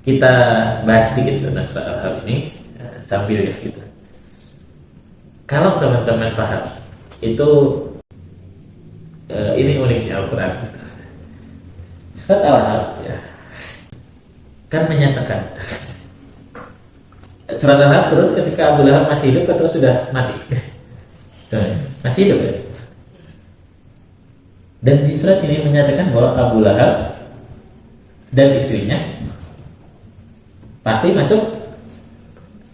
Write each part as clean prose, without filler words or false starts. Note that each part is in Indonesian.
kita bahas sedikit tentang surat Al-Ahzab ini sambil ya gitu. Kalau teman-teman paham itu ini uniknya Al-Quran gitu. Surat Al-Ahzab ya kan menyatakan surat Al-Ahzab turun ketika Abu Lahab masih hidup atau sudah mati? Masih hidup ya. Dan di surat ini menyatakan bahwa Abu Lahab dan istrinya pasti masuk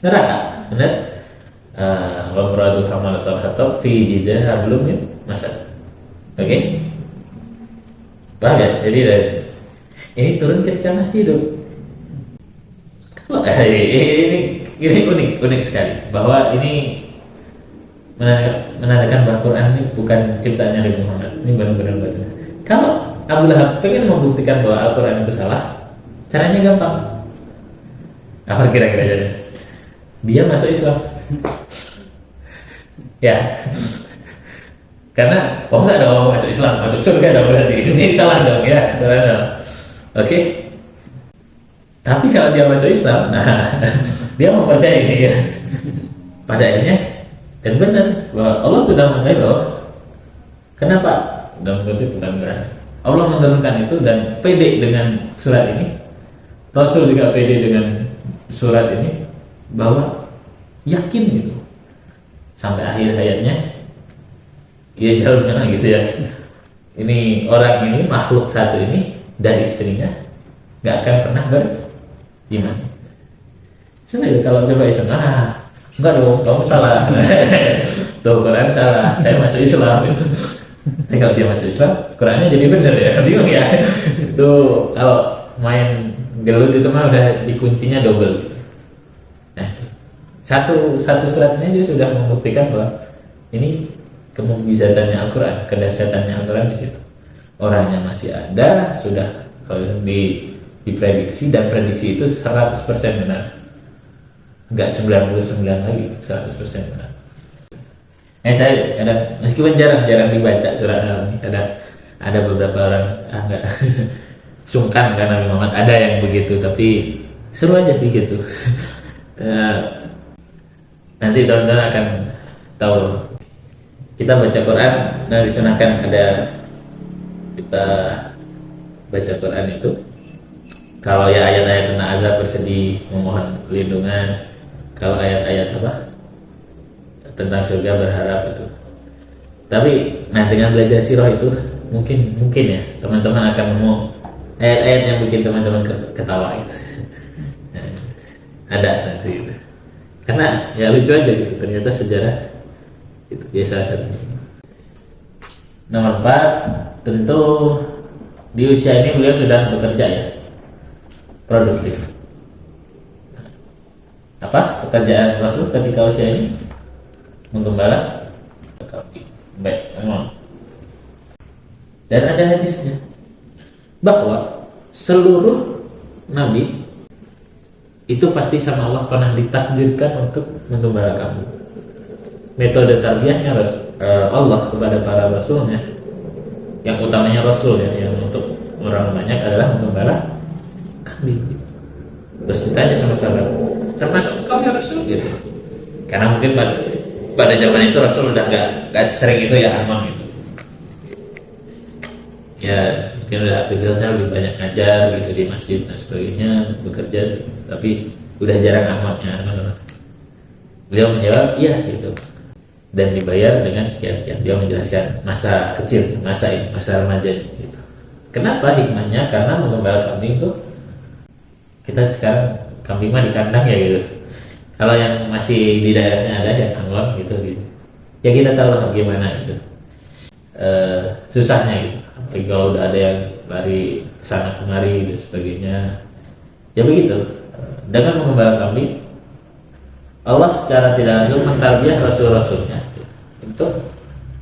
neraka. Benar? Wa muradu hamalatul hatab fi jidha belum min masad. Oke? Paham ya? Jadi ini turun ketika masih hidup. Kalau ini unik sekali bahwa ini menandakan bahwa Quran ini bukan ciptaan Nabi Muhammad. Ini benar-benar betul. Kalau Abu Lahab pengen membuktikan bahwa Al-Quran itu salah, caranya gampang. Apa kira-kira jadi? Dia masuk Islam. Ya. Karena enggak dong masuk Islam, masuk surga dong berarti. Ini salah dong ya. Oke. Tapi kalau dia masuk Islam, nah dia mempercayai ini ya. Pada akhirnya dan benar bahwa Allah sudah mengatakan bahwa kenapa dalam kutip bukan berani Allah menurunkan itu dan pede dengan surat ini. Rasul juga pede dengan surat ini bahwa yakin gitu sampai akhir hayatnya. Ia jauh mana gitu ya. Ini orang ini makhluk satu ini dan istrinya nggak akan pernah beriman. Sebenarnya kalau coba Islam, enggak dong, kamu salah. Tuh Quran salah, saya masuk Islam. Tapi kalau dia masuk Islam, Qurannya jadi benar ya, bingung ya. Itu kalau main gelut itu mah udah dikuncinya double. Nah, satu surat ini dia sudah membuktikan bahwa ini kemukjizatannya Al-Quran, kedahsyatannya Al-Quran di situ. Orangnya masih ada, sudah kalau diprediksi dan prediksi itu 100% benar. Enggak 99 lagi, 100% benar. Saya ada meskipun jarang dibaca surat ini, ada beberapa orang enggak sungkan karena Nabi Muhammad ada yang begitu, tapi seru aja sih gitu. Nanti teman-teman akan tahu. Kita baca Quran dan disunahkan ada kita baca Quran itu kalau ya ayat-ayat tentang azab bersedih memohon perlindungan, kalau ayat-ayat apa tentang surga berharap itu. Tapi nah dengan belajar sirah itu mungkin ya teman-teman akan nemu ayat-ayat yang bikin teman-teman ketawa gitu. Nah, ada nanti gitu. Karena ya lucu aja gitu, ternyata sejarah itu biasa saja. Nomor 4, tentu di usia ini beliau sudah bekerja ya, produktif. Apa pekerjaan Rasul ketika usia ini? Menggembala kambing. Baik, memang. Dan ada hadisnya bahwa seluruh nabi itu pasti sama Allah pernah ditakdirkan untuk menggembala kambing. Metode tarbiyahnya Allah kepada para rasulnya, yang utamanya Rasul ya, yang untuk orang banyak adalah menggembala kambing. Terus ditanya sama sahabat, termasuk engkau ya Rasul gitu? Karena mungkin pada zaman itu Rasul udah nggak sering itu ya amam itu. Ya mungkin udah aktivitasnya lebih banyak ngajar gitu di masjid dan sebagainya, bekerja, tapi udah jarang amatnya. Beliau menjawab iya gitu, dan dibayar dengan sekian-sekian. Dia menjelaskan masa kecil, masa remaja gitu. Kenapa hikmahnya? Karena menggembala kambing tuh kita sekarang kambing mah di kandang ya gitu. Kalau yang masih di daerahnya ada ya anggon gitu. Ya kita tahu lah gimana itu susahnya gitu. Apalagi kalau udah ada yang lari kesana kemari dan sebagainya. Ya begitu. Dengan menggembala kambing, Allah secara tidak langsung mentarbiyah rasul-rasulnya gitu, untuk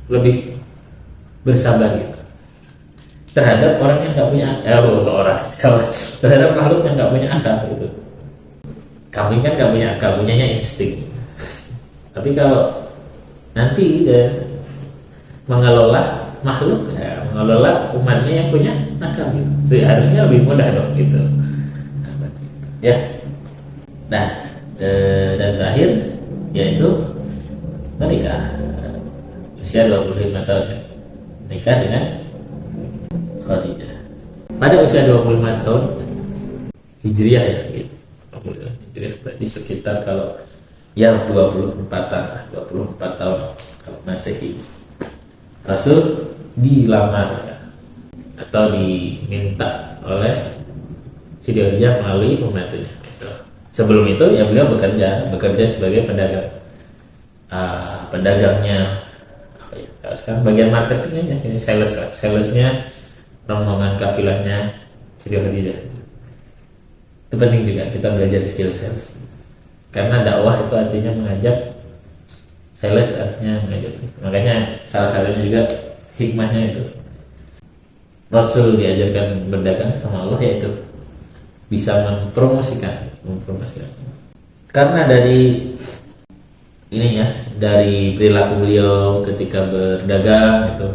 lebih bersabar gitu terhadap orang yang nggak punya terhadap makhluk yang nggak punya akal gitu. Kambing kan nggak punya akal, punyanya insting. Tapi kalau nanti mengelola makhluk, ya, mengelola umatnya yang punya akal gitu. Jadi harusnya lebih mudah dong gitu. ya. Nah, dan terakhir yaitu menikah usia 25 tahun ya. Menikah dengan Khadijah pada usia 25 tahun Hijriah ya gitu. Hijriah berarti sekitar kalau ya 24 tahun kalau Masehi. Rasul dilamar ya, atau diminta oleh Siti Khadijah melalui pembantunya. Sebelum itu ya beliau bekerja sebagai pedagangnya apa ya, kalau sekarang bagian marketingnya ini salesnya rombongan kafilahnya Siti Khadijah. Itu penting juga kita belajar skill sales, karena dakwah itu artinya mengajak, sales artinya mengajak. Makanya salah satunya juga hikmahnya itu Rasul diajarkan berdagang sama Allah, yaitu bisa mempromosikan. Karena dari ininya, dari perilaku beliau ketika berdagang itu,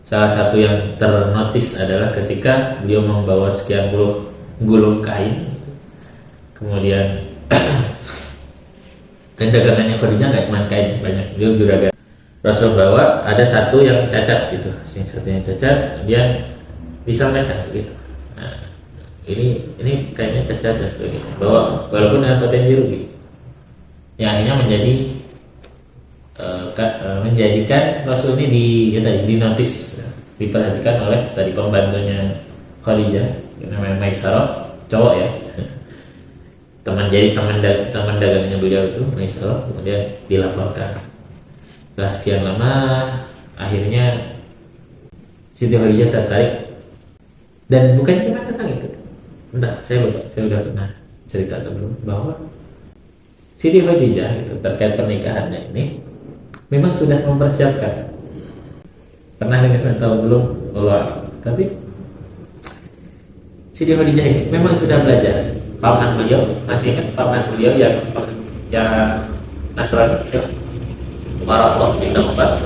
salah satu yang ternotis adalah ketika beliau membawa sekian puluh gulung kain, kemudian dan dagangannya Khadijah nggak cuma kain, banyak beliau juragan. Rasul bawa ada satu yang cacat gitu, satu yang cacat, kemudian disampaikan gitu. Nah, ini kayaknya cacat dan sebagainya, bahwa walaupun dengan potensi rugi, yang akhirnya menjadikan Rasul ini dinotis, diperhatikan oleh tadi pembantunya Khadijah, namanya Maisarah, cowok ya, teman dagangnya beliau itu Maisarah, kemudian dilaporkan. Setelah sekian lama, akhirnya Siti Khadijah tertarik, dan bukan cuma tentang itu. Entah, saya lupa, saya udah pernah cerita atau belum, bahwa Siti Khadijah itu terkait pernikahannya ini memang sudah mempersiapkan. Pernah dengar atau belum? Allah. Tapi Siti Khadijah ini memang sudah belajar. Paman beliau, masih ingat paman beliau yang Nasrani, Umar bin Khattab,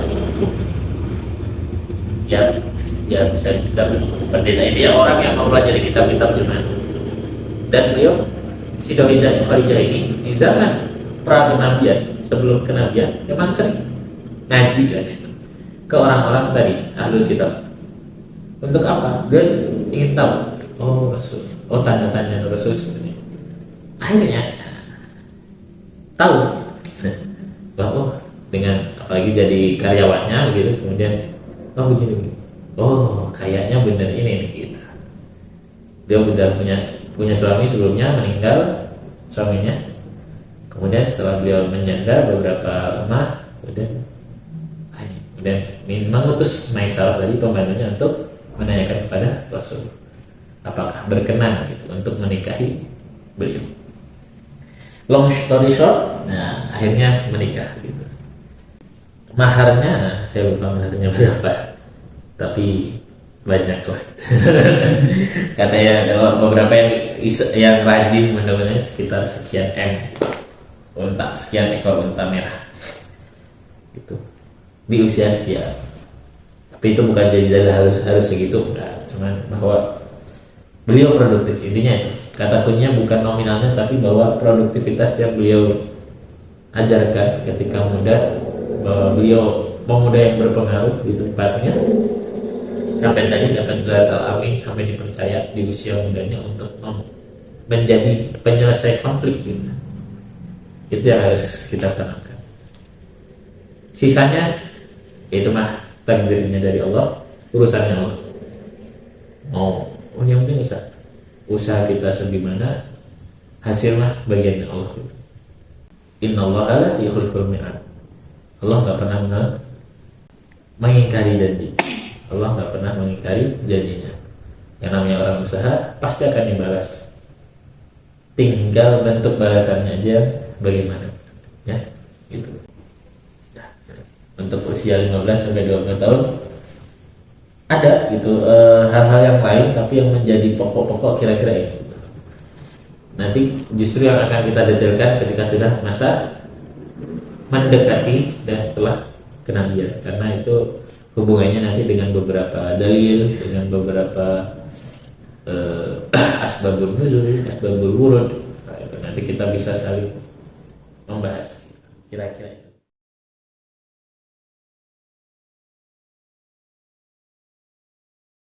ya bisa kita pendeta itu ya, orang yang mempelajari kitab-kitab Yunani. Dan beliau Siti Khadijah ini di zaman pra-kenabian, sebelum kenabian, memang sering ngaji kan itu ke orang-orang tadi ahlul kitab. Untuk apa? Dia ingin tahu, oh Rasul, oh tanda-tanda Rasul sebenarnya. Akhirnya tahu bahwa dengan apalagi jadi karyawannya gitu, kemudian oh begini, oh kayaknya bener ini nih gitu. Dia udah punya suami sebelumnya, meninggal suaminya. Kemudian setelah beliau menyandar beberapa lama, kemudian mengutus Maisarah tadi pembantunya untuk menanyakan kepada Rasul apakah berkenan gitu untuk menikahi beliau. Long story short, nah akhirnya menikah gitu. Maharnya saya lupa maharnya berapa, tapi banyak lah. Katanya beberapa yang rajin mendapatkan sekitar sekian M, sekian ekor unta merah gitu di usia sekian. Tapi itu bukan jadi dalil harus segitu, enggak. Cuman bahwa beliau produktif, intinya itu. Kata kuncinya bukan nominalnya, tapi bahwa produktivitas yang beliau ajarkan ketika muda, bahwa beliau pemuda yang berpengaruh di tempatnya, sampai tadi dapat gelar Al-Amin, sampai dipercaya di usia mudanya untuk menjadi penyelesai konflik gitu. Itu yang harus kita tanamkan. Sisanya itu mah takdirnya dari Allah, urusannya Allah. Yang penting usaha kita sebagaimana, hasilnya bagian Allah. Innallaha la yukhliful mi'ad. Allah nggak pernah mengingkari janji. Allah nggak pernah mengingkari janjinya. Yang namanya orang usaha pasti akan dibalas. Tinggal bentuk balasannya aja bagaimana, ya gitu. Untuk usia 15 sampai 20 tahun ada gitu hal-hal yang lain, tapi yang menjadi pokok-pokok kira-kira ini. Nanti justru yang akan kita detailkan ketika sudah masa mendekati dan setelah kenabian, karena itu hubungannya nanti dengan beberapa dalil, dengan beberapa asbabun nuzul, asbabul wurud, nanti kita bisa saling membahas kira-kira itu.